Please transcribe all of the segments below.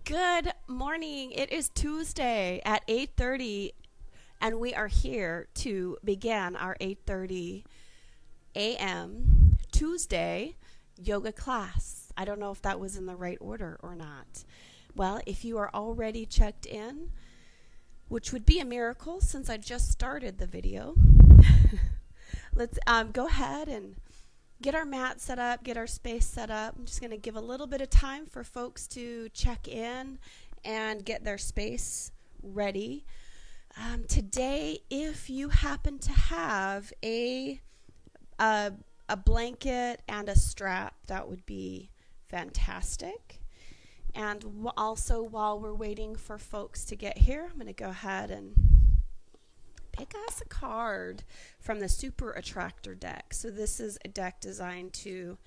Good morning. It is Tuesday at 8:30 and we are here to begin our 8:30 a.m. Tuesday yoga class. I don't know if that was in the right order or not. Well, if you are already checked in, which would be a miracle since I just started the video, let's go ahead and get our mat set up, get our space set up. I'm just going to give a little bit of time for folks to check in and get their space ready. Today, if you happen to have a blanket and a strap, that would be fantastic. And also, while we're waiting for folks to get here, I'm going to go ahead and pick us a card from the Super Attractor deck. So this is a deck designed to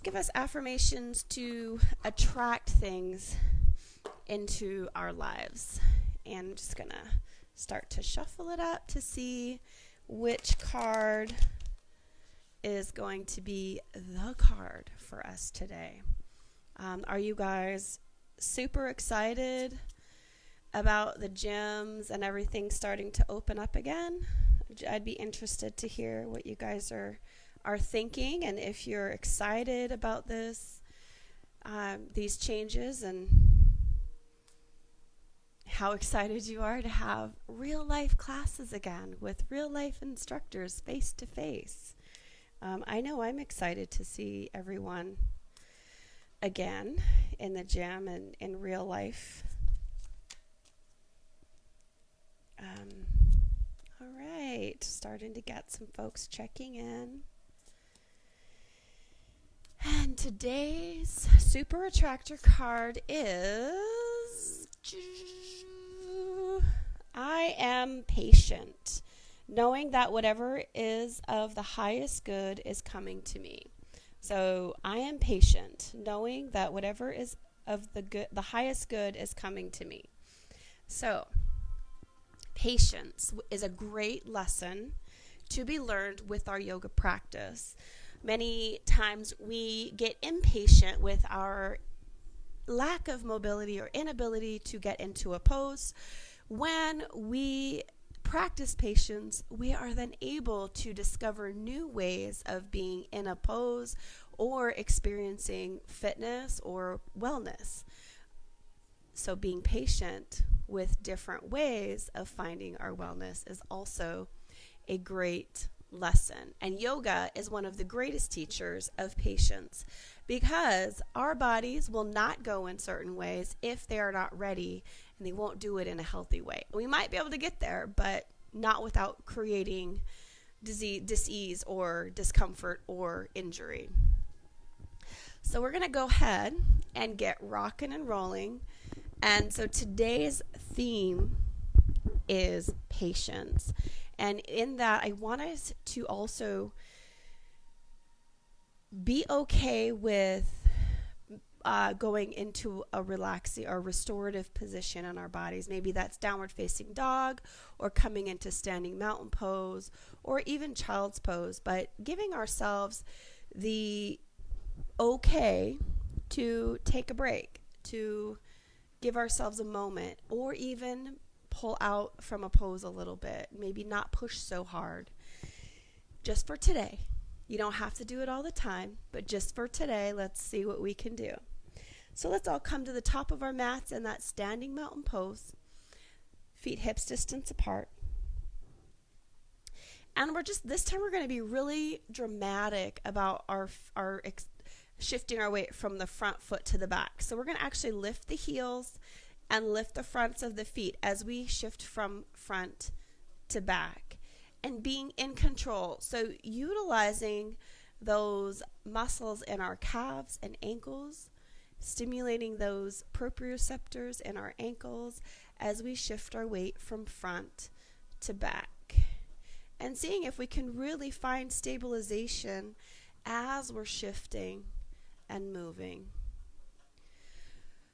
give us affirmations to attract things into our lives. And I'm just going to start to shuffle it up to see which card is going to be the card for us today. Are you guys super excited about the gyms and everything starting to open up again? I'd be interested to hear what you guys are thinking, and if you're excited about this, these changes, and how excited you are to have real life classes again with real life instructors face to face. I know I'm excited to see everyone again in the gym and in real life. All right, starting to get some folks checking in. And today's Super Attractor card is I am patient, knowing that whatever is of the highest good is coming to me. So I am patient, knowing that whatever is of the highest good is coming to me. So patience is a great lesson to be learned with our yoga practice. Many times we get impatient with our lack of mobility or inability to get into a pose. When we practice patience, we are then able to discover new ways of being in a pose or experiencing fitness or wellness. So being patient with different ways of finding our wellness is also a great lesson. And yoga is one of the greatest teachers of patience, because our bodies will not go in certain ways if they are not ready, and they won't do it in a healthy way. We might be able to get there, but not without creating disease or discomfort or injury. So we're going to go ahead and get rocking and rolling. And so today's theme is patience. And in that, I want us to also be okay with going into a relaxing or restorative position in our bodies. Maybe that's downward facing dog, or coming into standing mountain pose, or even child's pose. But giving ourselves the okay to take a break, to give ourselves a moment, or even pull out from a pose a little bit. Maybe not push so hard. Just for today. You don't have to do it all the time, but just for today, let's see what we can do. So let's all come to the top of our mats in that standing mountain pose. Feet hips distance apart. And this time we're going to be really dramatic about our shifting our weight from the front foot to the back. So we're going to actually lift the heels and lift the fronts of the feet as we shift from front to back, and being in control. So utilizing those muscles in our calves and ankles, stimulating those proprioceptors in our ankles as we shift our weight from front to back, and seeing if we can really find stabilization as we're shifting and moving.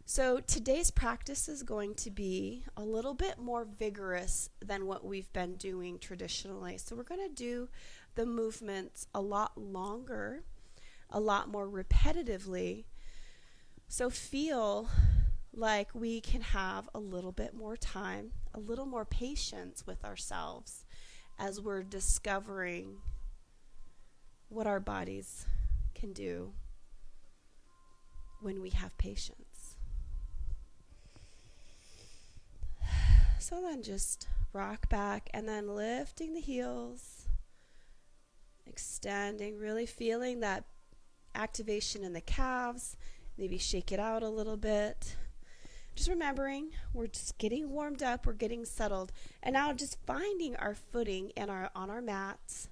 So today's practice is going to be a little bit more vigorous than what we've been doing traditionally. So we're going to do the movements a lot longer, a lot more repetitively. So feel like we can have a little bit more time, a little more patience with ourselves as we're discovering what our bodies can do when we have patience. So then just rock back and then lifting the heels, extending, really feeling that activation in the calves. Maybe shake it out a little bit. Just remembering we're just getting warmed up, we're getting settled, and now just finding our footing on our mats,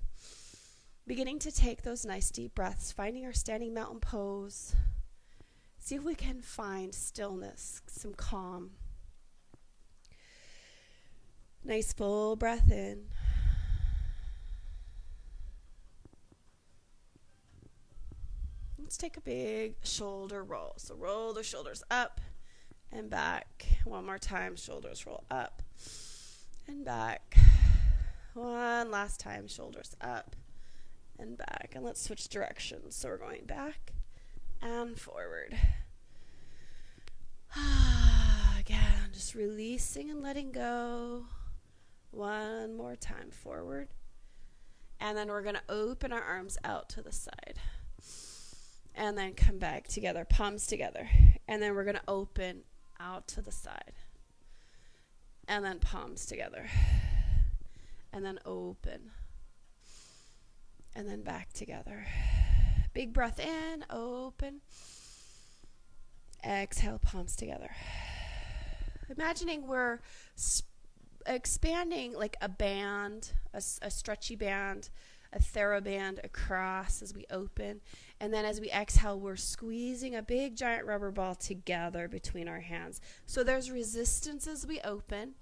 beginning to take those nice deep breaths, finding our standing mountain pose. See if we can find stillness, some calm. Nice full breath in. Let's take a big shoulder roll. So roll the shoulders up and back. One more time, shoulders roll up and back. One last time, shoulders up and back. And let's switch directions. So we're going back and forward. Again, just releasing and letting go. One more time, forward. And then we're going to open our arms out to the side. And then come back together, palms together. And then we're going to open out to the side. And then palms together. And then open. And then back together. Big breath in, open. Exhale, palms together. Imagining we're expanding like a band, a stretchy band, a TheraBand across as we open. And then as we exhale, we're squeezing a big giant rubber ball together between our hands. So there's resistance as we open.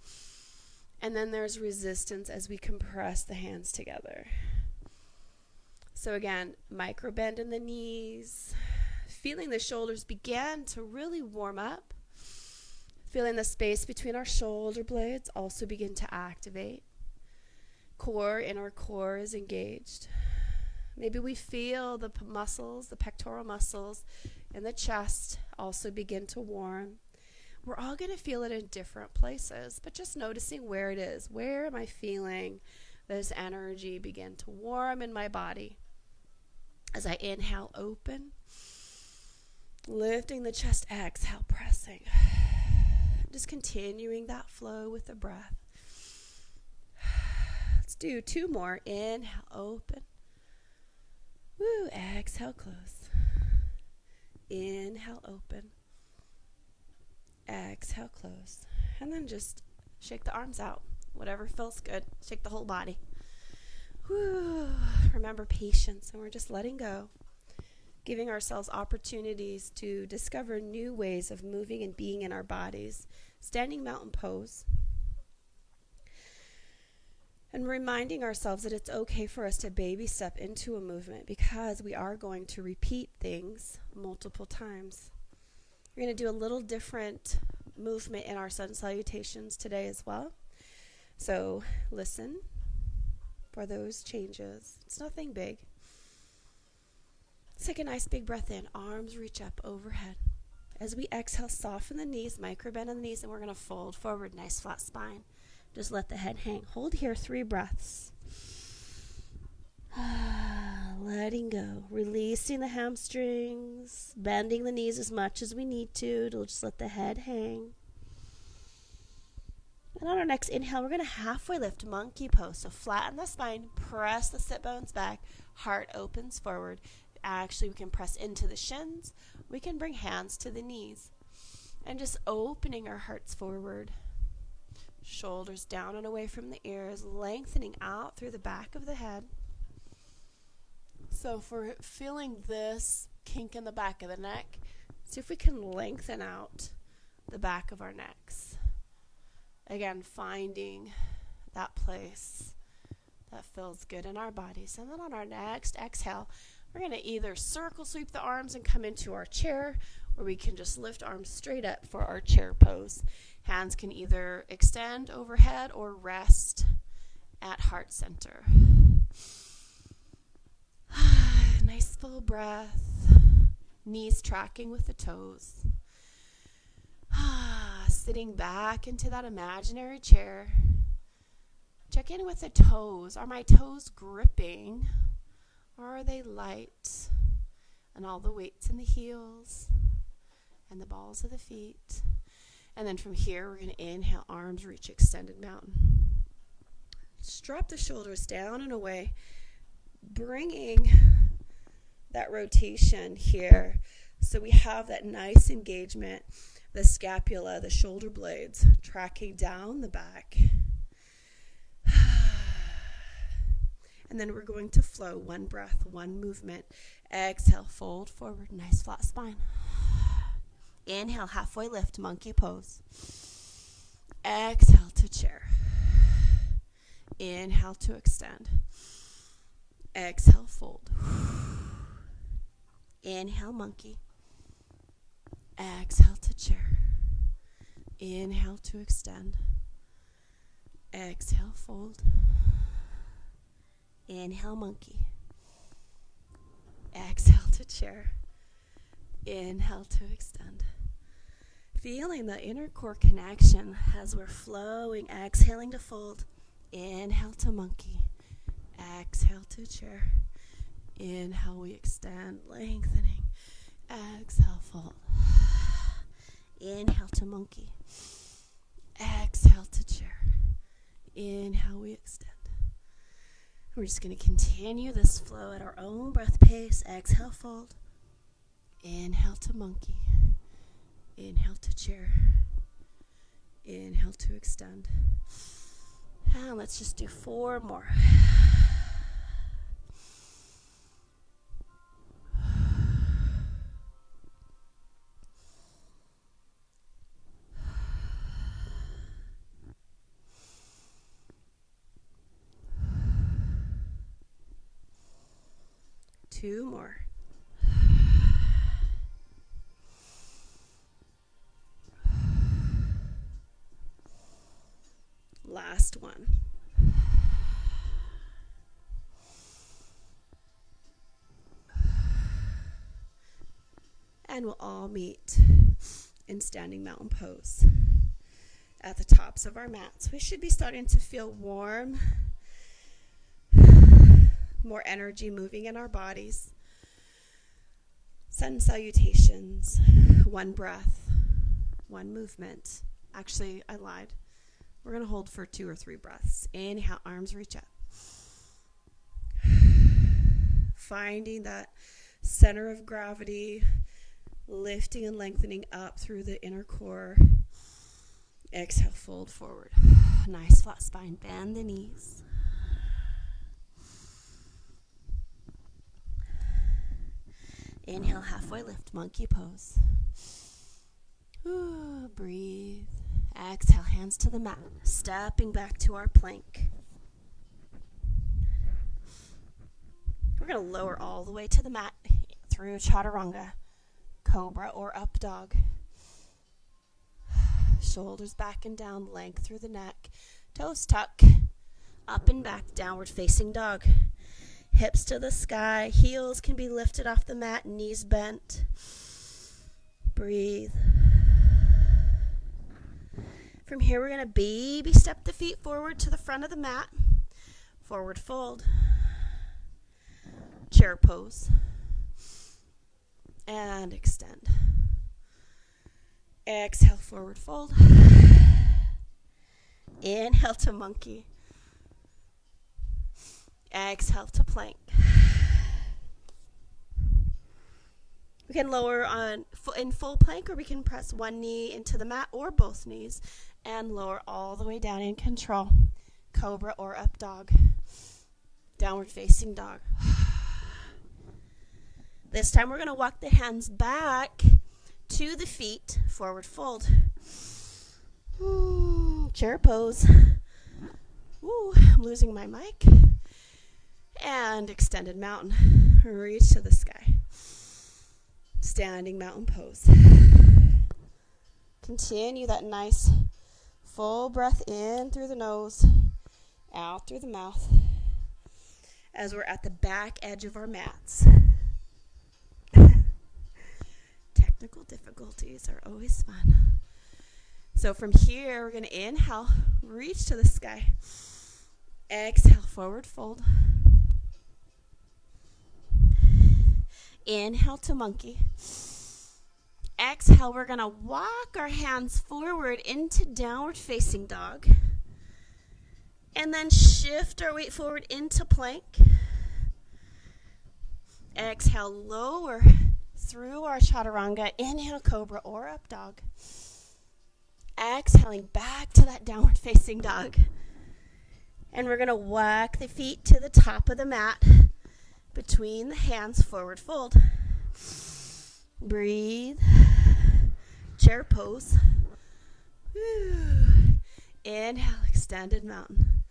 And then there's resistance as we compress the hands together. So again, micro bend in the knees. Feeling the shoulders begin to really warm up. Feeling the space between our shoulder blades also begin to activate. Inner core is engaged. Maybe we feel the muscles, the pectoral muscles in the chest also begin to warm. We're all going to feel it in different places, but just noticing where it is. Where am I feeling this energy begin to warm in my body? As I inhale, open. Lifting the chest, exhale, pressing. Just continuing that flow with the breath. Let's do 2 more. Inhale, open. Woo, exhale, close. Inhale, open. Exhale, close. And then just shake the arms out. Whatever feels good. Shake the whole body. Woo. Remember patience, and we're just letting go. Giving ourselves opportunities to discover new ways of moving and being in our bodies. Standing mountain pose. And reminding ourselves that it's okay for us to baby step into a movement because we are going to repeat things multiple times. We're going to do a little different movement in our sun salutations today as well. So listen for those changes. It's nothing big. Let's take a nice big breath in. Arms reach up overhead. As we exhale, soften the knees, micro bend in the knees, and we're going to fold forward. Nice flat spine. Just let the head hang. Hold here 3 breaths. Letting go. Releasing the hamstrings. Bending the knees as much as we need to. Just let the head hang. And on our next inhale, we're going to halfway lift monkey pose. So flatten the spine. Press the sit bones back. Heart opens forward. Actually, we can press into the shins. We can bring hands to the knees. And just opening our hearts forward. Shoulders down and away from the ears, lengthening out through the back of the head. So if we're feeling this kink in the back of the neck, see if we can lengthen out the back of our necks. Again, finding that place that feels good in our bodies. And then on our next exhale, we're going to either circle sweep the arms and come into our chair, or we can just lift arms straight up for our chair pose. Hands can either extend overhead or rest at heart center. Nice full breath. Knees tracking with the toes. sitting back into that imaginary chair. Check in with the toes. Are my toes gripping? Or are they light? And all the weights in the heels and the balls of the feet. And then from here, we're going to inhale, arms reach, extended mountain. Just drop the shoulders down and away, bringing that rotation here. So we have that nice engagement, the scapula, the shoulder blades, tracking down the back. And then we're going to flow, one breath, one movement. Exhale, fold forward, nice flat spine. Inhale, halfway lift, monkey pose. Exhale to chair. Inhale to extend. Exhale, fold. Inhale, monkey. Exhale to chair. Inhale to extend. Exhale, fold. Inhale, monkey. Exhale to chair. Inhale to extend. Feeling the inner core connection as we're flowing, exhaling to fold. Inhale to monkey. Exhale to chair. Inhale, we extend, lengthening. Exhale, fold. Inhale to monkey. Exhale to chair. Inhale, we extend. We're just going to continue this flow at our own breath pace. Exhale, fold. Inhale to monkey. Inhale to chair. Inhale to extend. And let's just do 4 more. Two more. Last one. And we'll all meet in standing mountain pose at the tops of our mats. We should be starting to feel warm, more energy moving in our bodies. Sun salutations, one breath, one movement. Actually, I lied. We're going to hold for 2 or 3 breaths. Inhale, arms reach up. Finding that center of gravity, lifting and lengthening up through the inner core. Exhale, fold forward. Nice flat spine, bend the knees. Inhale, halfway lift, monkey pose. Ooh, breathe. Exhale, hands to the mat, stepping back to our plank. We're going to lower all the way to the mat through chaturanga, cobra or up dog. Shoulders back and down, length through the neck, toes tuck, up and back, downward facing dog. Hips to the sky, heels can be lifted off the mat, knees bent. Breathe. From here, we're going to baby step the feet forward to the front of the mat. Forward fold. Chair pose. And extend. Exhale, forward fold. Inhale to monkey. Exhale to plank. We can lower in full plank, or we can press one knee into the mat or both knees and lower all the way down in control. Cobra or up dog. Downward facing dog. This time we're going to walk the hands back to the feet. Forward fold. Chair pose. Ooh, I'm losing my mic. And extended mountain. Reach to the sky. Standing mountain pose. Continue that nice full breath in through the nose, out through the mouth, as we're at the back edge of our mats. Technical difficulties are always fun. So from here, we're going to inhale, reach to the sky. Exhale, forward fold. Inhale to monkey. Exhale, we're going to walk our hands forward into downward facing dog. And then shift our weight forward into plank. Exhale, lower through our chaturanga. Inhale, cobra or up dog. Exhaling back to that downward facing dog. And we're going to walk the feet to the top of the mat between the hands, forward fold. Breathe. Chair pose. Inhale, extended mountain.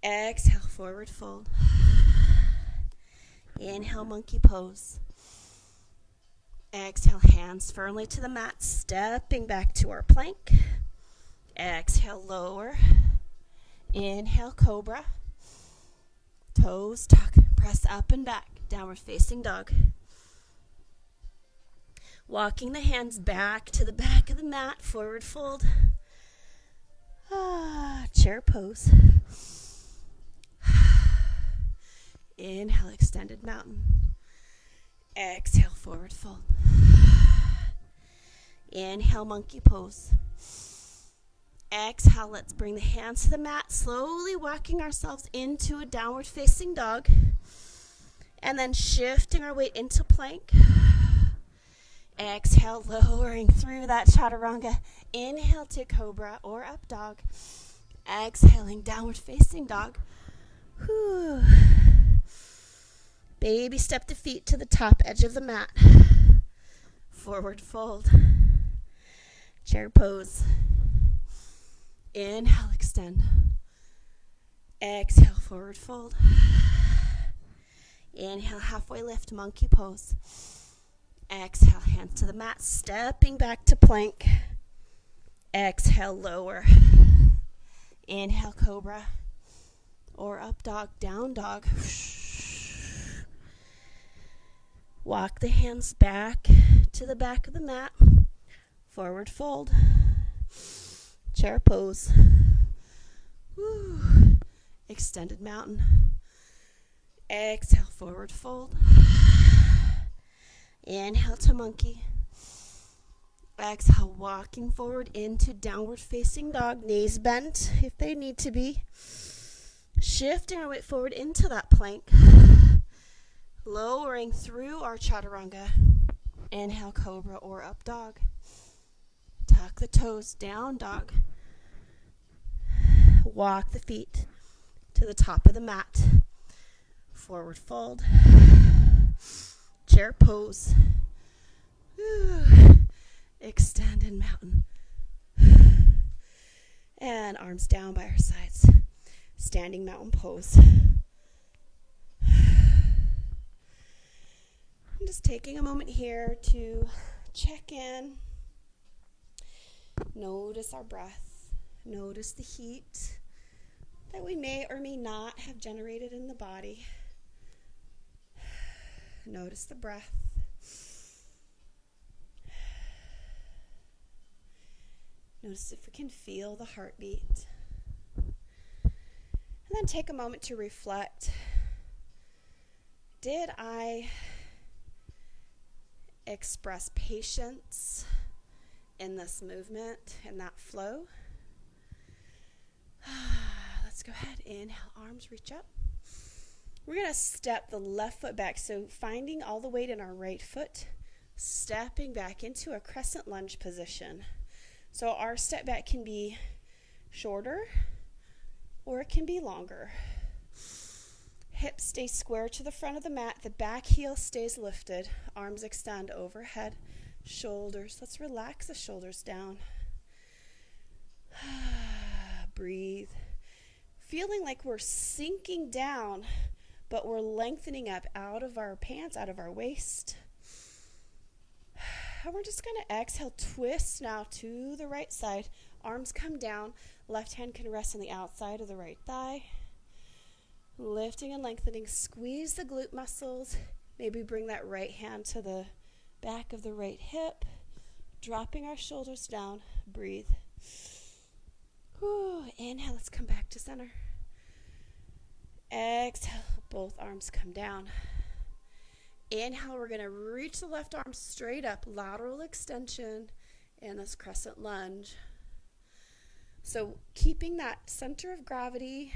Exhale, forward fold. Inhale, monkey pose. Exhale, hands firmly to the mat, stepping back to our plank. Exhale, lower. Inhale, cobra. Toes tuck, press up and back, downward facing dog. Walking the hands back to the back of the mat, forward fold. Chair pose. Inhale, extended mountain. Exhale, forward fold. Inhale, monkey pose. Exhale, let's bring the hands to the mat, slowly walking ourselves into a downward facing dog. And then shifting our weight into plank. Exhale, lowering through that chaturanga. Inhale to cobra or up dog. Exhaling, downward facing dog. Whew. Baby step the feet to the top edge of the mat. Forward fold. Chair pose. Inhale, extend. Exhale, forward fold. Inhale, halfway lift, monkey pose. Exhale, hands to the mat, stepping back to plank. Exhale, lower. Inhale, cobra or up dog, down dog. Walk the hands back to the back of the mat. Forward fold. Chair pose. Woo. Extended mountain. Exhale, forward fold. Inhale to monkey. Exhale, walking forward into downward facing dog. Knees bent if they need to be. Shifting our weight forward into that plank. Lowering through our chaturanga. Inhale, cobra or up dog. Tuck the toes, down dog. Walk the feet to the top of the mat. Forward fold. Chair pose. Extended mountain. And arms down by our sides. Standing mountain pose. I'm just taking a moment here to check in. Notice our breath. Notice the heat that we may or may not have generated in the body. Notice the breath. Notice if we can feel the heartbeat. And then take a moment to reflect. Did I express patience in this movement, in that flow? Let's go ahead. Inhale, arms reach up. We're going to step the left foot back. So finding all the weight in our right foot, stepping back into a crescent lunge position. So our step back can be shorter or it can be longer. Hips stay square to the front of the mat. The back heel stays lifted. Arms extend overhead. Shoulders. Let's relax the shoulders down. Breathe. Feeling like we're sinking down, but we're lengthening up out of our pants, out of our waist. And we're just going to exhale, twist now to the right side. Arms come down. Left hand can rest on the outside of the right thigh. Lifting and lengthening. Squeeze the glute muscles. Maybe bring that right hand to the back of the right hip. Dropping our shoulders down. Breathe. Whew. Inhale, let's come back to center. Exhale, both arms come down. Inhale, we're going to reach the left arm straight up, lateral extension in this crescent lunge. So keeping that center of gravity,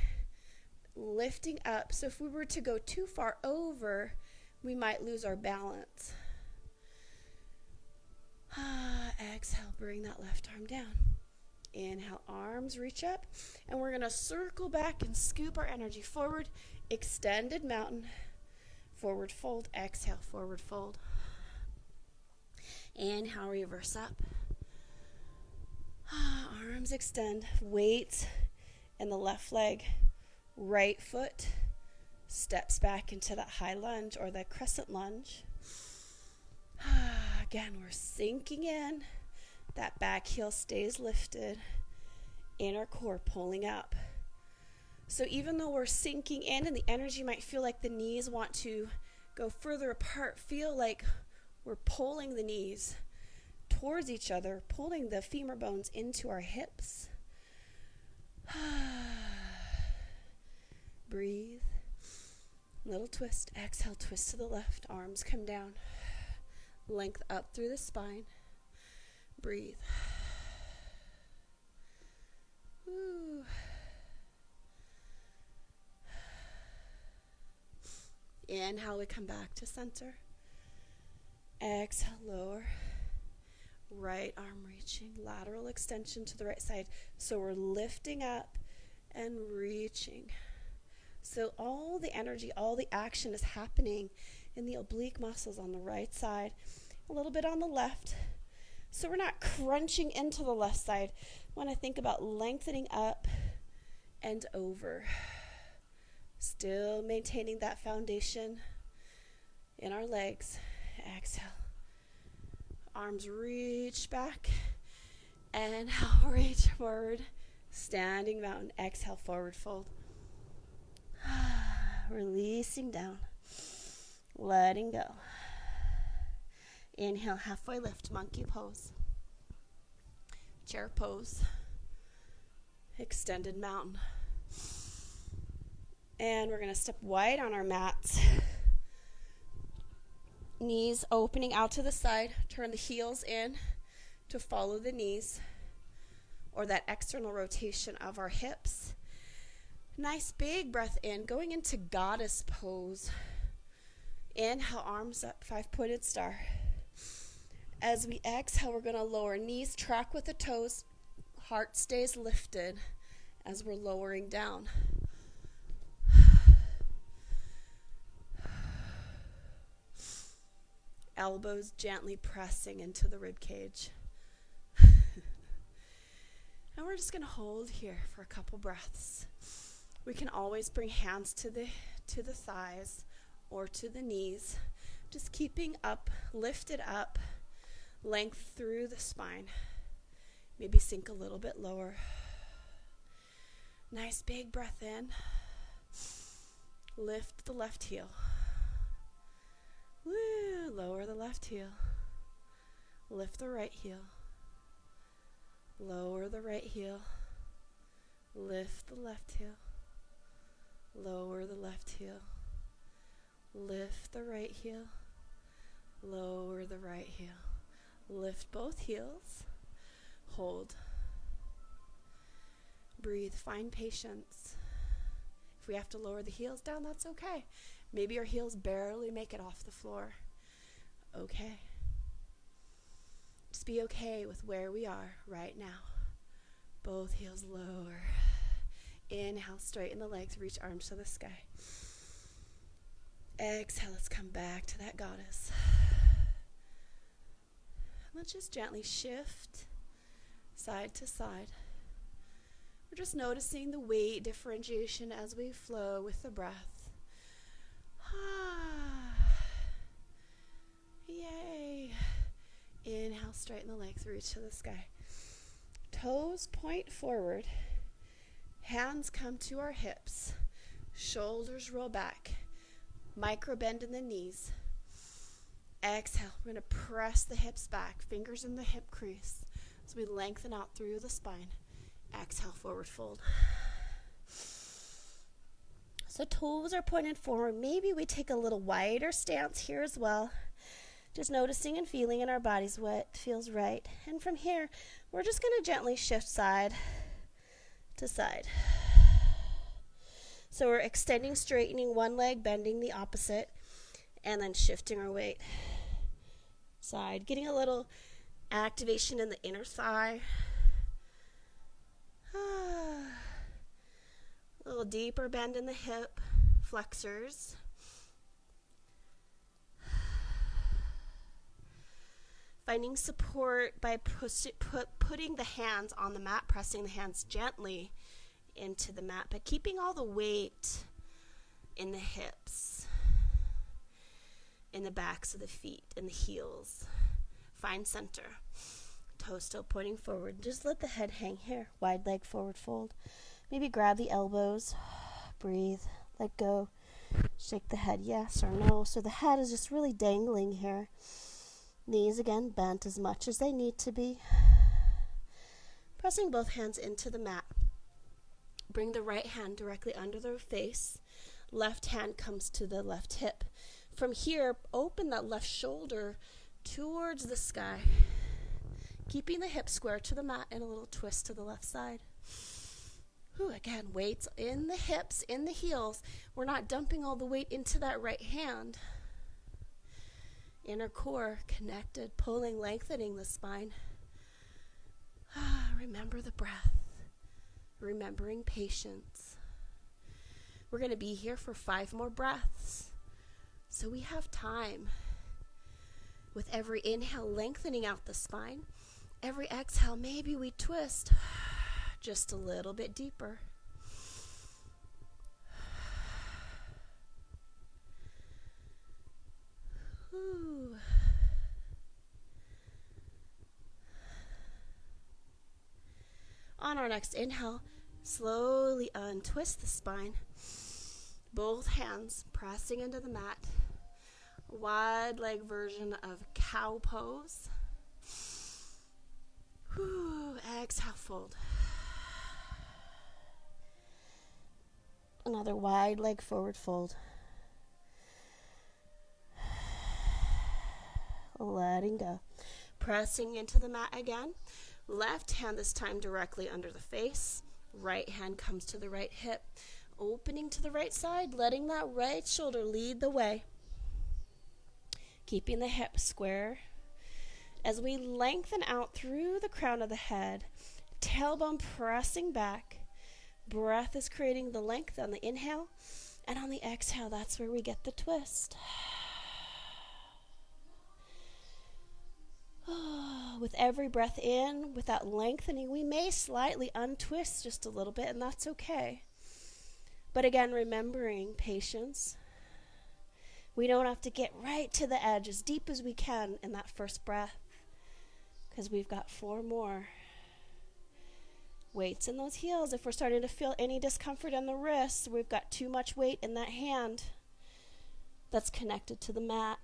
lifting up. So if we were to go too far over, we might lose our balance. Exhale, bring that left arm down. Inhale, arms reach up, and we're going to circle back and scoop our energy forward. Extended mountain, forward fold. Exhale, forward fold. Inhale, reverse up. Arms extend, weight in the left leg. Right foot steps back into that high lunge or the crescent lunge. Again, we're sinking in. That back heel stays lifted. Inner core pulling up. So even though we're sinking in and the energy might feel like the knees want to go further apart, feel like we're pulling the knees towards each other, pulling the femur bones into our hips. Breathe. Little twist. Exhale, twist to the left. Arms come down. Length up through the spine. Breathe. Woo. Inhale, we come back to center. Exhale, lower. Right arm reaching, lateral extension to the right side. So we're lifting up and reaching. So all the energy, all the action is happening in the oblique muscles on the right side, a little bit on the left. So we're not crunching into the left side. When I think about lengthening up and over, still maintaining that foundation in our legs. Exhale. Arms reach back. Inhale, reach forward. Standing mountain. Exhale, forward fold. Releasing down. Letting go. Inhale, halfway lift, monkey pose. Chair pose. Extended mountain. And we're going to step wide on our mats. Knees opening out to the side. Turn the heels in to follow the knees, or that external rotation of our hips. Nice big breath in, going into goddess pose. Inhale, arms up, 5-pointed star. As we exhale, we're going to lower. Knees track with the toes. Heart stays lifted as we're lowering down. Elbows gently pressing into the rib cage. And we're just going to hold here for a couple breaths. We can always bring hands to the thighs or to the knees. Just keeping up, lifted up, length through the spine. Maybe sink a little bit lower. Nice big breath in. Lift the left heel. Woo, lower the left heel. Lift the right heel. Lower the right heel. Lift the left heel. Lower the left heel. Lift the right heel. Lower the right heel. Lift both heels. Hold. Breathe. Find patience. If we have to lower the heels down, that's okay. Maybe our heels barely make it off the floor. Okay. Just be okay with where we are right now. Both heels lower. Inhale, straighten the legs, reach arms to the sky. Exhale, let's come back to that goddess. Let's just gently shift side to side. We're just noticing the weight differentiation as we flow with the breath. Yay. Inhale, straighten the legs, reach to the sky. Toes point forward. Hands come to our hips. Shoulders roll back. Micro bend in the knees. Exhale. We're going to press the hips back. Fingers in the hip crease. as we lengthen out through the spine. Exhale, forward fold. So toes are pointed forward. Maybe we take a little wider stance here as well. Just noticing and feeling in our bodies what feels right. And from here, we're just going to gently shift side to side. So we're extending, straightening one leg, bending the opposite, and then shifting our weight side. Getting a little activation in the inner thigh. A little deeper bend in the hip flexors. Finding support by putting the hands on the mat, pressing the hands gently into the mat, but keeping all the weight in the hips, in the backs of the feet, in the heels. Find center. Toes still pointing forward. Just let the head hang here. Wide leg forward fold. Maybe grab the elbows. Breathe. Let go. Shake the head yes or no. So the head is just really dangling here. Knees again bent as much as they need to be. Pressing both hands into the mat. Bring the right hand directly under the face. Left hand comes to the left hip. From here, open that left shoulder towards the sky. Keeping the hips square to the mat and a little twist to the left side. Again, weights in the hips, in the heels. We're not dumping all the weight into that right hand. Inner core connected, pulling, lengthening the spine. Remember the breath. Remembering patience. We're going to be here for 5 more breaths. So we have time. With every inhale, lengthening out the spine. Every exhale, maybe we twist just a little bit deeper. On our next inhale, slowly untwist the spine. Both hands pressing into the mat. Wide leg version of cow pose. Exhale, fold. Another wide leg forward fold. Letting go. Pressing into the mat again. Left hand this time directly under the face. Right hand comes to the right hip. Opening to the right side, letting that right shoulder lead the way. Keeping the hip square. As we lengthen out through the crown of the head, tailbone pressing back. Breath is creating the length on the inhale, and on the exhale, that's where we get the twist. With every breath in, with that lengthening, we may slightly untwist just a little bit, and that's okay. But again, remembering patience. We don't have to get right to the edge as deep as we can in that first breath, because we've got 4 more. Weights in those heels. If we're starting to feel any discomfort in the wrists, we've got too much weight in that hand that's connected to the mat.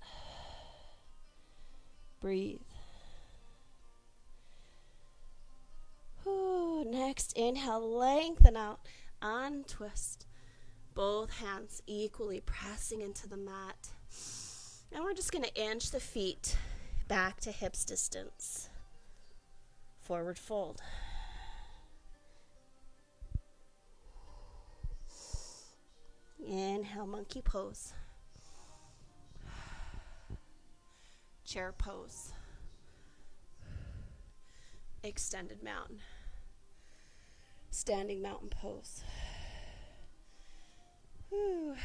Breathe. Next, inhale, lengthen out, untwist. Both hands equally pressing into the mat. And we're just going to inch the feet back to hips distance. Forward fold. Inhale, monkey pose. Chair pose. Extended mountain. Standing mountain pose. A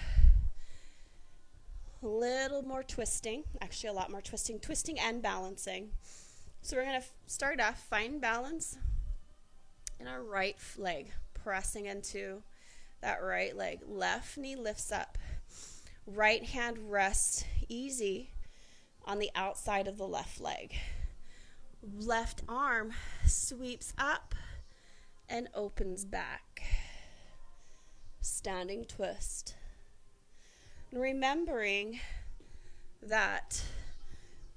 little more twisting. Actually, a lot more twisting. Twisting and balancing. So we're going to start off, find balance in our right leg. Pressing into that right leg. Left knee lifts up. Right hand rests easy on the outside of the left leg. Left arm sweeps up and opens back. Standing twist. And remembering that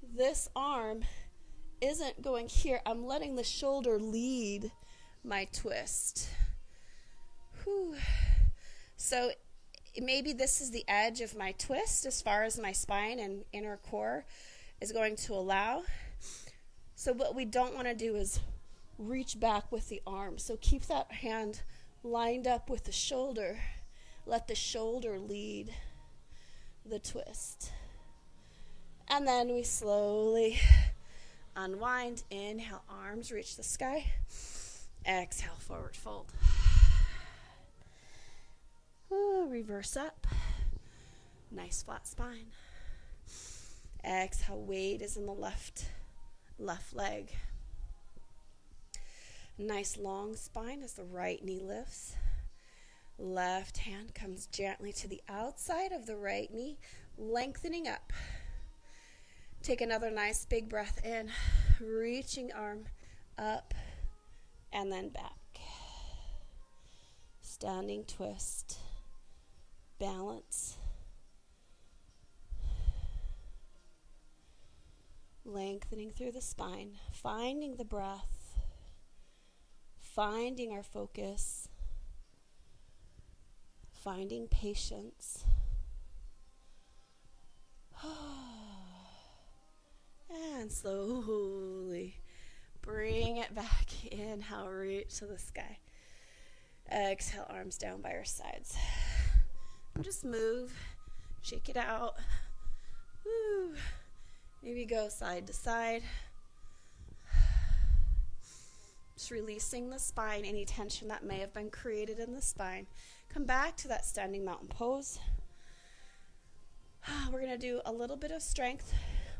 this arm isn't going here. I'm letting the shoulder lead my twist. Whew. So maybe this is the edge of my twist as far as my spine and inner core is going to allow. So what we don't want to do is reach back with the arm. So keep that hand lined up with the shoulder. Let the shoulder lead the twist. And then we slowly unwind. Inhale, arms reach the sky. Exhale, forward fold. Ooh, reverse up. Nice flat spine. Exhale, weight is in the left leg. Nice long spine as the right knee lifts. Left hand comes gently to the outside of the right knee, lengthening up. Take another nice big breath in, reaching arm up and then back. Standing twist, balance. Lengthening through the spine, finding the breath, finding our focus, finding patience. And slowly bring it back. Inhale, reach to the sky. Exhale, arms down by our sides. And just move, shake it out. Woo. Maybe go side to side. Just releasing the spine, any tension that may have been created in the spine. Come back to that standing mountain pose. We're going to do a little bit of strength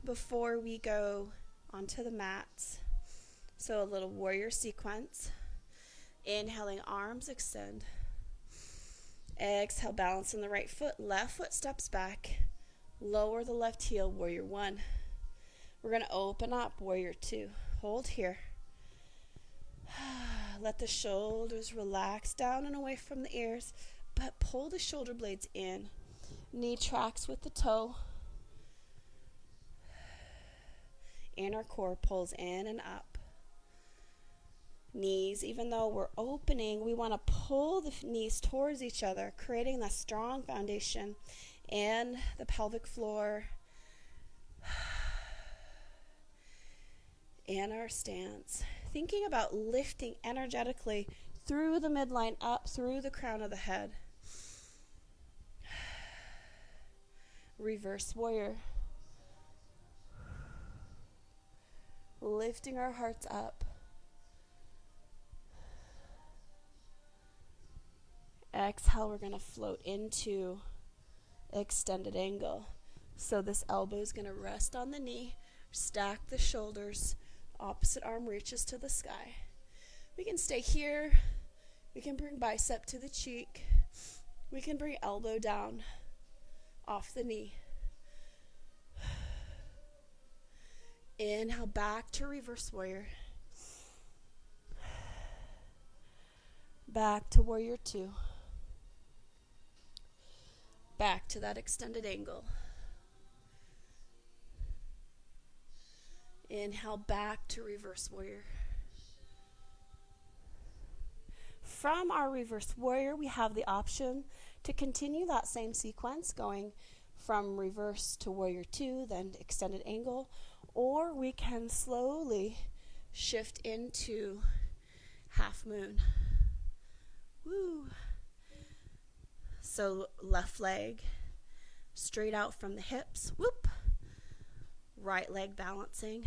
before we go onto the mats. So a little warrior sequence. Inhaling, arms extend. Exhale, balance on the right foot. Left foot steps back. Lower the left heel, warrior one. We're going to open up, warrior two. Hold here. Let the shoulders relax down and away from the ears, but pull the shoulder blades in. Knee tracks with the toe. Inner core pulls in and up. Knees, even though we're opening, we want to pull the knees towards each other, creating that strong foundation in the pelvic floor and our stance. Thinking about lifting energetically through the midline, up through the crown of the head. Reverse warrior. Lifting our hearts up. Exhale, we're going to float into extended angle. So this elbow is going to rest on the knee. Stack the shoulders. Opposite arm reaches to the sky. We can stay here. We can bring bicep to the cheek. We can bring elbow down off the knee. Inhale, back to reverse warrior. Back to warrior two. Back to that extended angle. Inhale, back to reverse warrior. From our reverse warrior, we have the option to continue that same sequence, going from reverse to warrior two, then extended angle, or we can slowly shift into half moon. Woo! So left leg straight out from the hips. Whoop! Right leg balancing.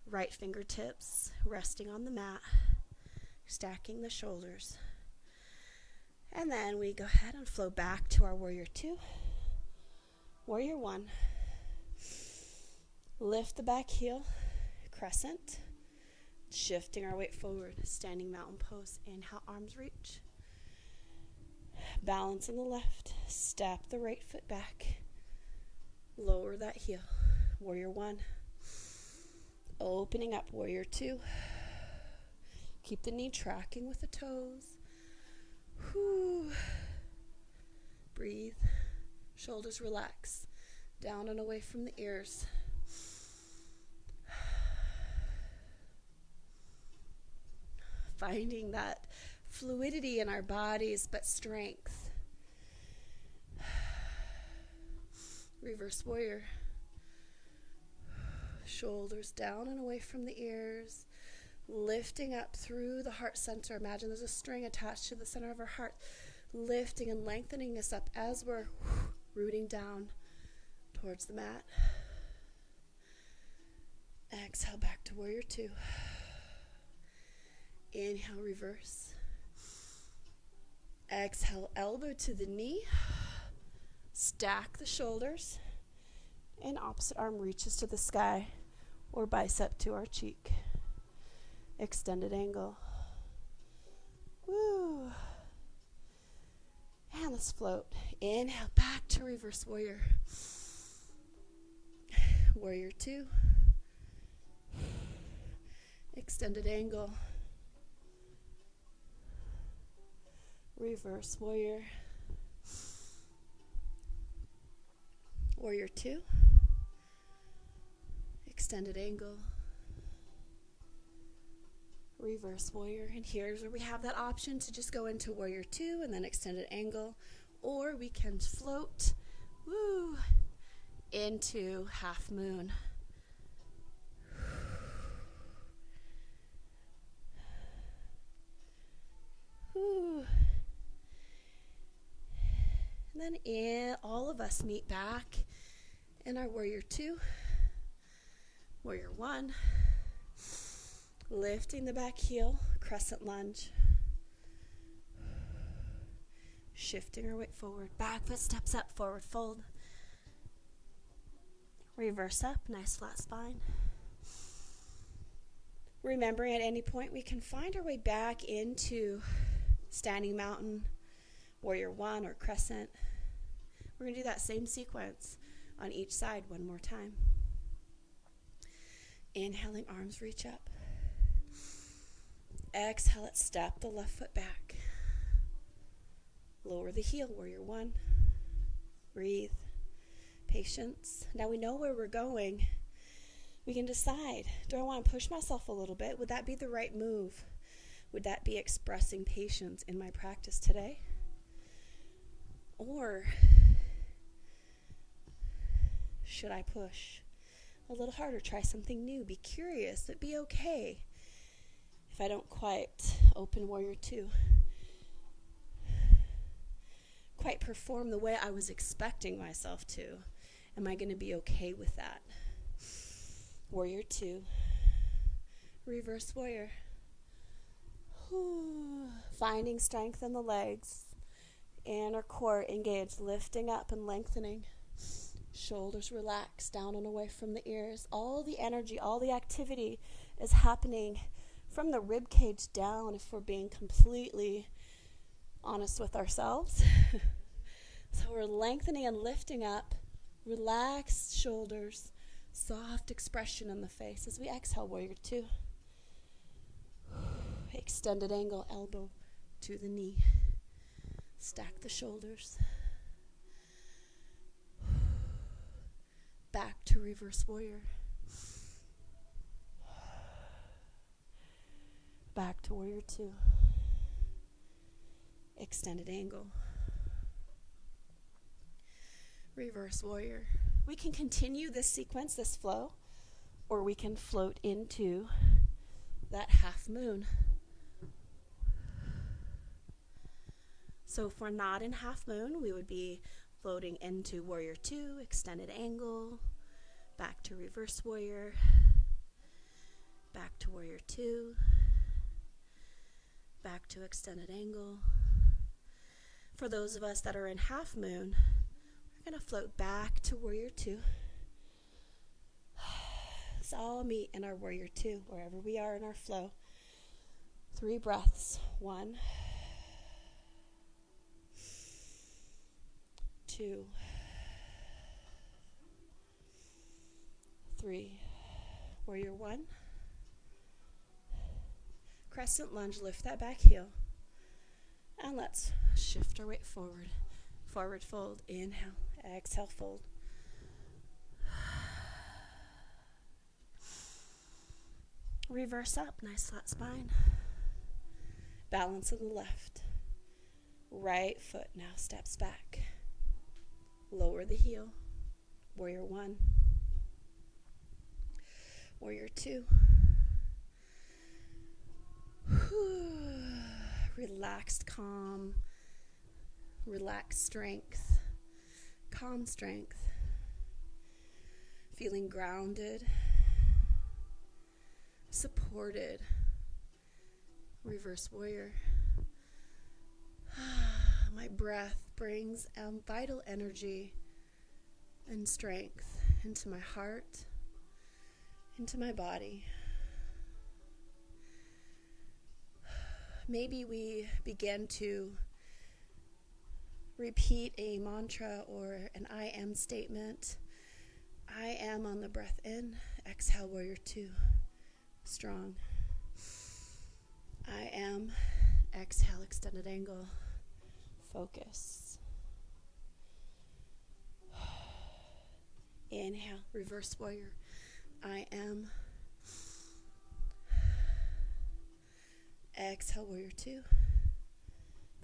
Right fingertips resting on the mat. Stacking the shoulders. And then we go ahead and flow back to our warrior two. Warrior one. Lift the back heel. Crescent. Shifting our weight forward. Standing mountain pose. Inhale, arms reach. Balance on the left. Step the right foot back. Lower that heel. Warrior one. Opening up, warrior two. Keep the knee tracking with the toes. Whew. Breathe. Shoulders relax. Down and away from the ears. finding that fluidity in our bodies, but strength. Reverse warrior. Shoulders down and away from the ears, lifting up through the heart center. Imagine there's a string attached to the center of our heart, lifting and lengthening us up as we're rooting down towards the mat. Exhale back to warrior two. Inhale, reverse. Exhale, elbow to the knee. Stack the shoulders. And opposite arm reaches to the sky or bicep to our cheek. Extended angle. Woo. And let's float. Inhale, back to reverse warrior. Warrior two. Extended angle. Reverse warrior. Warrior two. Extended angle. Reverse warrior. And here's where we have that option to just go into warrior two and then extended angle, or we can float into half moon. And then all of us meet back in our warrior two, warrior one, lifting the back heel, crescent lunge, shifting our weight forward, back foot steps up, forward fold, reverse up, nice flat spine. Remembering at any point we can find our way back into standing mountain, warrior one, or crescent. We're going to do that same sequence on each side one more time. Inhaling, arms reach up. Exhale, let's step the left foot back. Lower the heel, warrior one. Breathe. Patience. Now we know where we're going. We can decide, do I want to push myself a little bit? Would that be the right move? Would that be expressing patience in my practice today? Or should I push a little harder, try something new, be curious, but be okay if I don't quite open warrior two, quite perform the way I was expecting myself to? Am I going to be okay with that? Warrior two, reverse warrior. Finding strength in the legs and our core engaged, lifting up and lengthening. Shoulders relaxed, down and away from the ears. All the energy, all the activity is happening from the rib cage down, if we're being completely honest with ourselves. So we're lengthening and lifting up, relaxed shoulders, soft expression in the face as we exhale, warrior two. Extended angle, elbow to the knee. Stack the shoulders. Back to reverse warrior. Back to warrior two. Extended angle. Reverse warrior. We can continue this sequence, this flow, or we can float into that half moon. So if we're not in half moon, we would be floating into warrior two, extended angle, back to reverse warrior, back to warrior two, back to extended angle. For those of us that are in half moon, we're going to float back to warrior two. So all meet in our warrior two, wherever we are in our flow. 3 breaths. 1, 2, 3. Warrior one. Crescent lunge, lift that back heel. And let's shift our weight forward. Forward fold, inhale, exhale, fold. Reverse up, nice flat spine. Balance on the left. Right foot now steps back. Lower the heel. Warrior 1. Warrior 2. Relaxed calm. Relaxed strength. Calm strength. Feeling grounded. Supported. Reverse warrior. My breath brings vital energy and strength into my heart, into my body. Maybe we begin to repeat a mantra or an I am statement. I am on the breath in. Exhale, warrior 2. Strong. I am. Exhale, extended angle. Focus. Inhale, reverse warrior. I am. Exhale, warrior 2.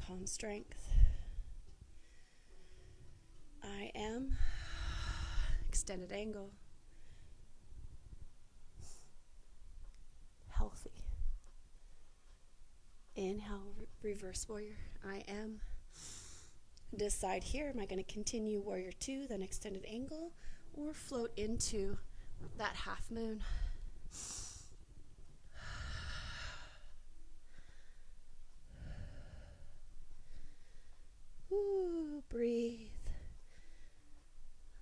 Calm strength. I am. Extended angle. Healthy. Inhale, reverse warrior. I am. Decide here, am I going to continue warrior 2, then extended angle, or float into that half moon? Ooh, breathe.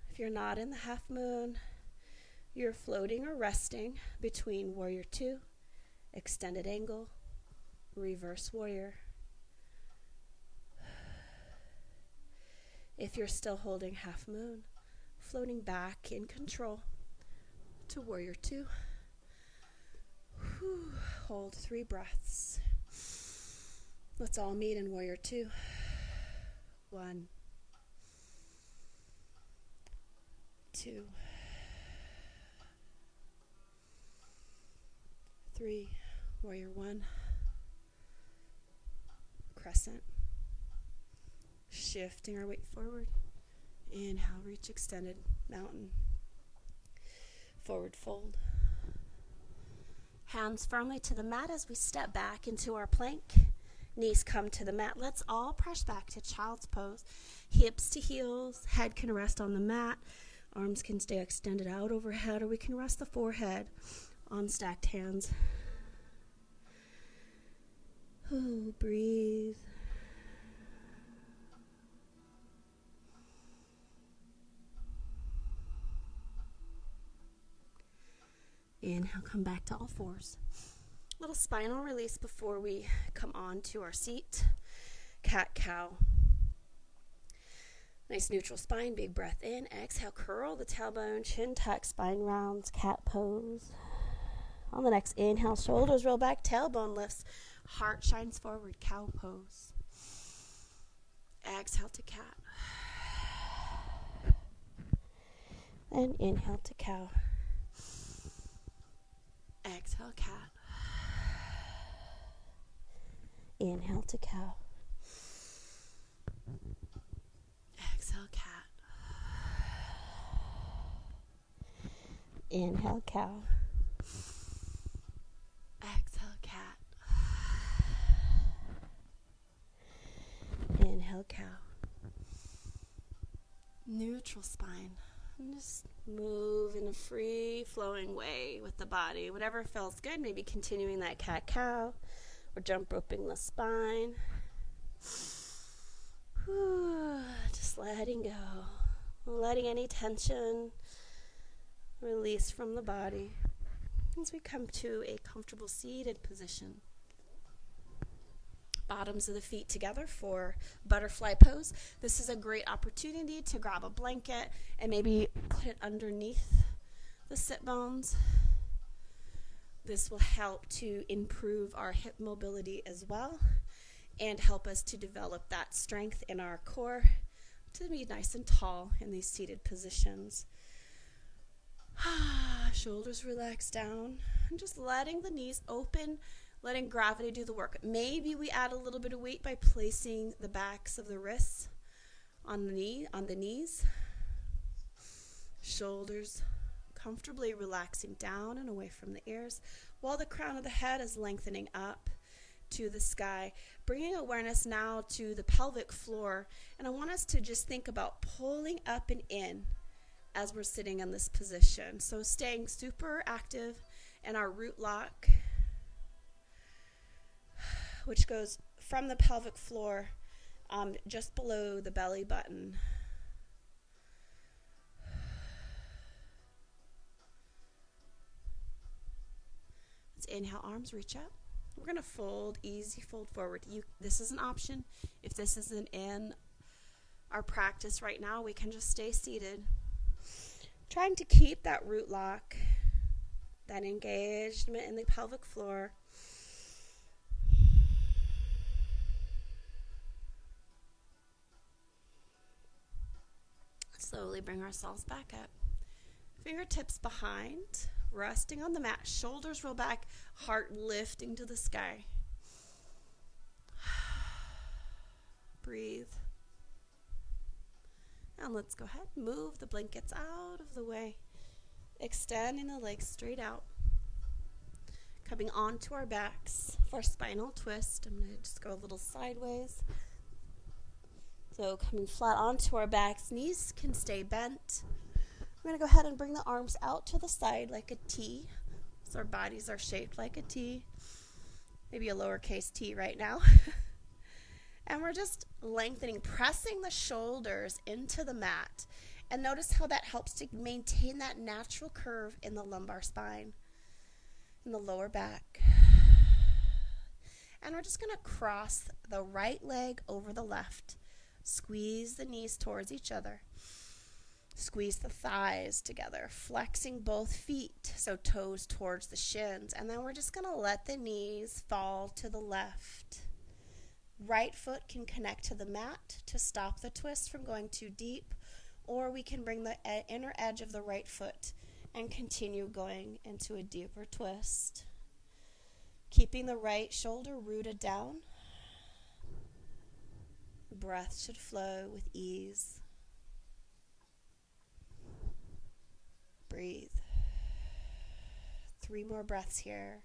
If you're not in the half moon, you're floating or resting between warrior 2, extended angle, reverse warrior. If you're still holding half moon, floating back in control to warrior 2. Hold 3 breaths. Let's all meet in warrior 2. 1, 2, 3, warrior 1, crescent. Shifting our weight forward. Inhale, reach extended mountain. Forward fold. Hands firmly to the mat as we step back into our plank. Knees come to the mat. Let's all press back to child's pose. Hips to heels. Head can rest on the mat. Arms can stay extended out overhead, or we can rest the forehead on stacked hands. Oh, breathe. Inhale, come back to all fours. Little spinal release before we come on to our seat. Cat-cow. Nice neutral spine, big breath in. Exhale, curl the tailbone, chin tuck, spine rounds, cat pose. On the next inhale, shoulders roll back, tailbone lifts, heart shines forward, cow pose. Exhale to cat. And inhale to cow. Exhale, cat. Inhale to cow. Exhale, cat. Inhale, cow. Exhale, cat. Inhale, cow. Neutral spine. And just move in a free-flowing way with the body. Whatever feels good, maybe continuing that cat-cow or jump roping the spine. Just letting go. Letting any tension release from the body as we come to a comfortable seated position. Bottoms of the feet together for butterfly pose. This is a great opportunity to grab a blanket and maybe put it underneath the sit bones. This will help to improve our hip mobility as well and help us to develop that strength in our core to be nice and tall in these seated positions. Shoulders relax down and just letting the knees open letting gravity do the work. Maybe we add a little bit of weight by placing the backs of the wrists on the knees. Shoulders comfortably relaxing down and away from the ears, while the crown of the head is lengthening up to the sky. Bringing awareness now to the pelvic floor, and I want us to just think about pulling up and in as we're sitting in this position. So staying super active in our root lock, which goes from the pelvic floor just below the belly button. Let's inhale, arms reach up. We're going to fold, easy fold forward. This is an option. If this isn't in our practice right now, we can just stay seated. Trying to keep that root lock, that engagement in the pelvic floor. Slowly bring ourselves back up. Fingertips behind, resting on the mat, shoulders roll back, heart lifting to the sky. Breathe. And let's go ahead, move the blankets out of the way, extending the legs straight out. Coming onto our backs for spinal twist. I'm going to just go a little sideways. So coming flat onto our backs, knees can stay bent. We're going to go ahead and bring the arms out to the side like a T. So our bodies are shaped like a T. Maybe a lowercase t right now. And we're just lengthening, pressing the shoulders into the mat. And notice how that helps to maintain that natural curve in the lumbar spine, in the lower back. And we're just going to cross the right leg over the left. Squeeze the knees towards each other. Squeeze the thighs together, flexing both feet, so toes towards the shins. And then we're just going to let the knees fall to the left. Right foot can connect to the mat to stop the twist from going too deep, or we can bring the inner edge of the right foot and continue going into a deeper twist. Keeping the right shoulder rooted down. Breath should flow with ease. Breathe. 3 more breaths here.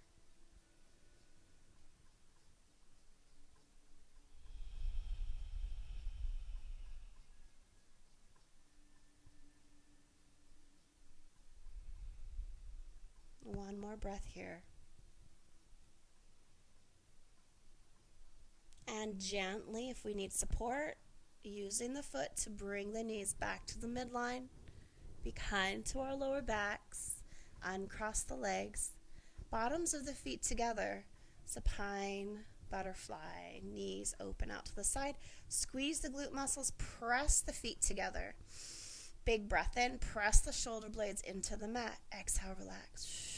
One more breath here. And gently, if we need support, using the foot to bring the knees back to the midline. Be kind to our lower backs. Uncross the legs. Bottoms of the feet together. Supine, butterfly. Knees open out to the side. Squeeze the glute muscles. Press the feet together. Big breath in. Press the shoulder blades into the mat. Exhale, relax.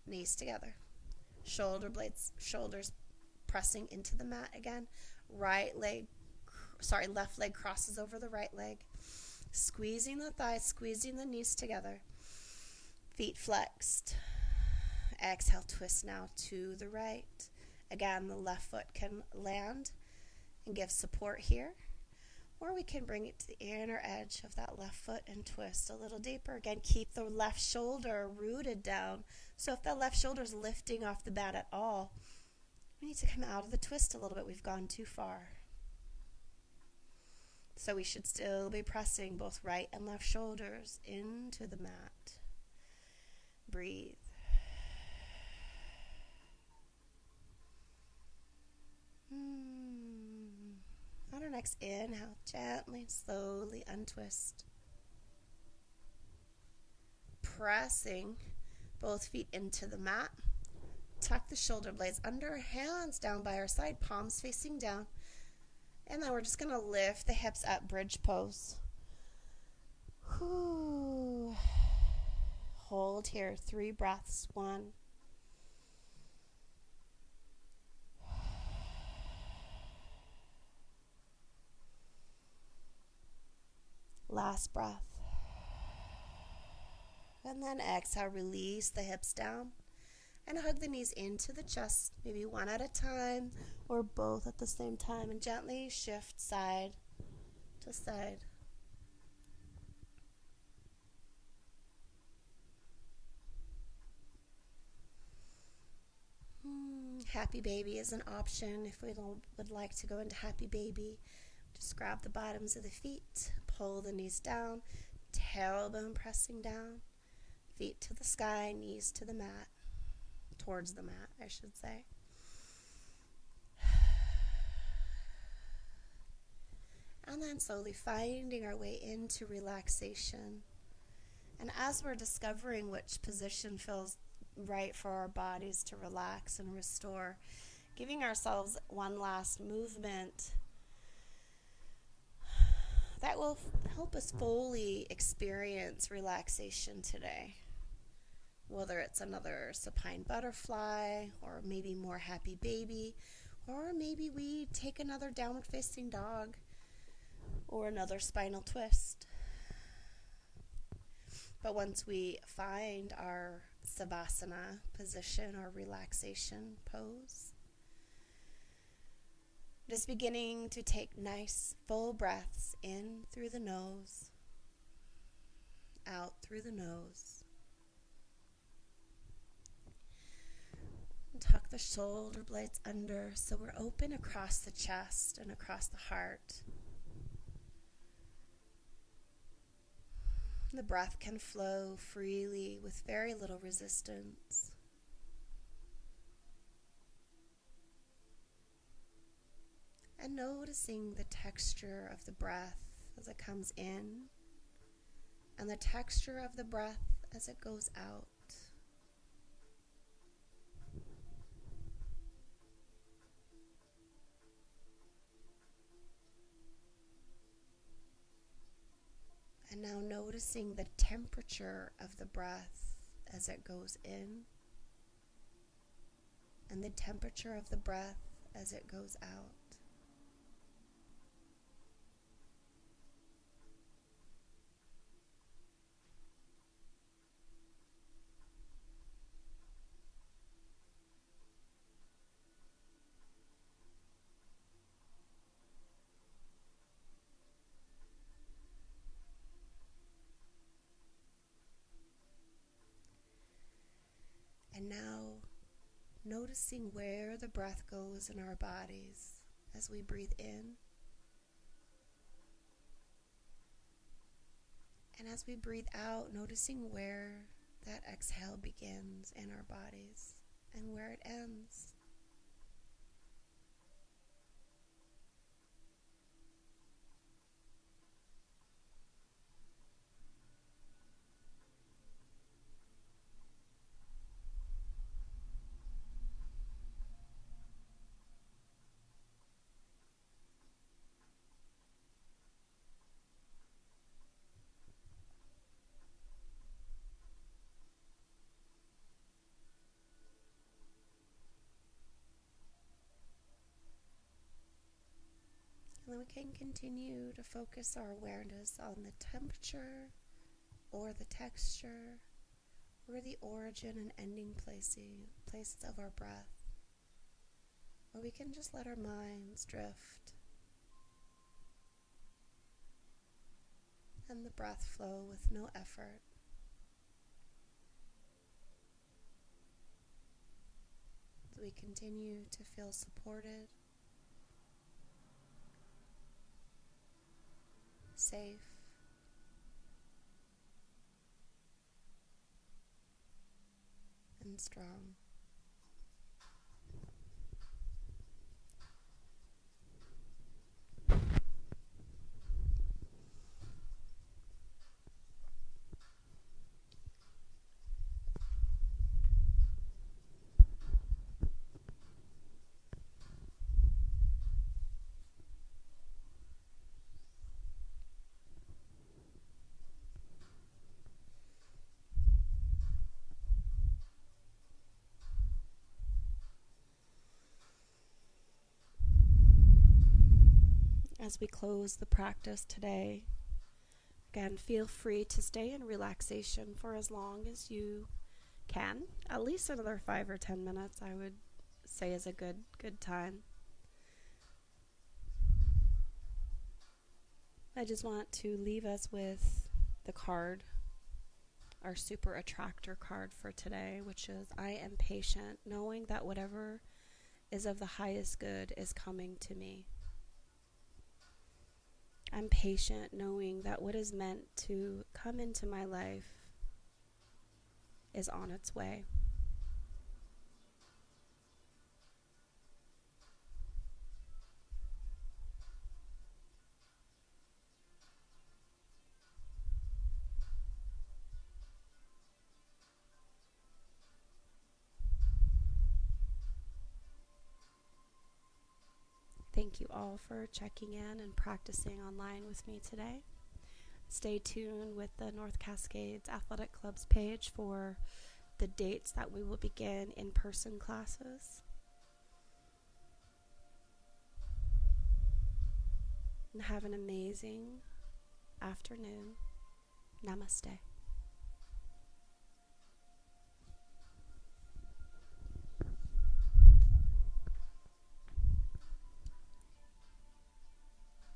Knees together. Shoulders pressing into the mat again. Left leg crosses over the right leg. Squeezing the thighs, squeezing the knees together. Feet flexed. Exhale, twist now to the right. Again, the left foot can land and give support here. Or we can bring it to the inner edge of that left foot and twist a little deeper. Again, keep the left shoulder rooted down. So if that left shoulder is lifting off the mat at all, we need to come out of the twist a little bit. We've gone too far. So we should still be pressing both right and left shoulders into the mat. Breathe. On our next inhale, gently, slowly untwist. Pressing both feet into the mat. Tuck the shoulder blades under, hands down by our side, palms facing down. And then we're just going to lift the hips up, bridge pose. Whew. Hold here, 3 breaths. 1. Last breath. And then exhale, release the hips down. And hug the knees into the chest, maybe one at a time or both at the same time, and gently shift side to side. Happy baby is an option if we would like to go into happy baby. Just grab the bottoms of the feet, pull the knees down, tailbone pressing down, feet to the sky, knees to the mat, towards the mat, I should say. And then slowly finding our way into relaxation. And as we're discovering which position feels right for our bodies to relax and restore, giving ourselves one last movement that will help us fully experience relaxation today. Whether it's another supine butterfly, or maybe more happy baby, or maybe we take another downward facing dog, or another spinal twist. But once we find our Savasana position or relaxation pose, just beginning to take nice full breaths in through the nose, out through the nose. And tuck the shoulder blades under so we're open across the chest and across the heart. The breath can flow freely with very little resistance. And noticing the texture of the breath as it comes in, and the texture of the breath as it goes out. And now noticing the temperature of the breath as it goes in, and the temperature of the breath as it goes out. And now, noticing where the breath goes in our bodies as we breathe in. And as we breathe out, noticing where that exhale begins in our bodies and where it ends. And then we can continue to focus our awareness on the temperature or the texture or the origin and ending places of our breath. Or we can just let our minds drift and the breath flow with no effort. As we continue to feel supported, safe, and strong. As we close the practice today, again, feel free to stay in relaxation for as long as you can. At least another 5 or 10 minutes, I would say, is a good time. I just want to leave us with the card, our super attractor card for today, which is I am patient, knowing that whatever is of the highest good is coming to me. I'm patient, knowing that what is meant to come into my life is on its way. Thank you all for checking in and practicing online with me today. Stay tuned with the North Cascades Athletic Club's page for the dates that we will begin in-person classes. And have an amazing afternoon. Namaste.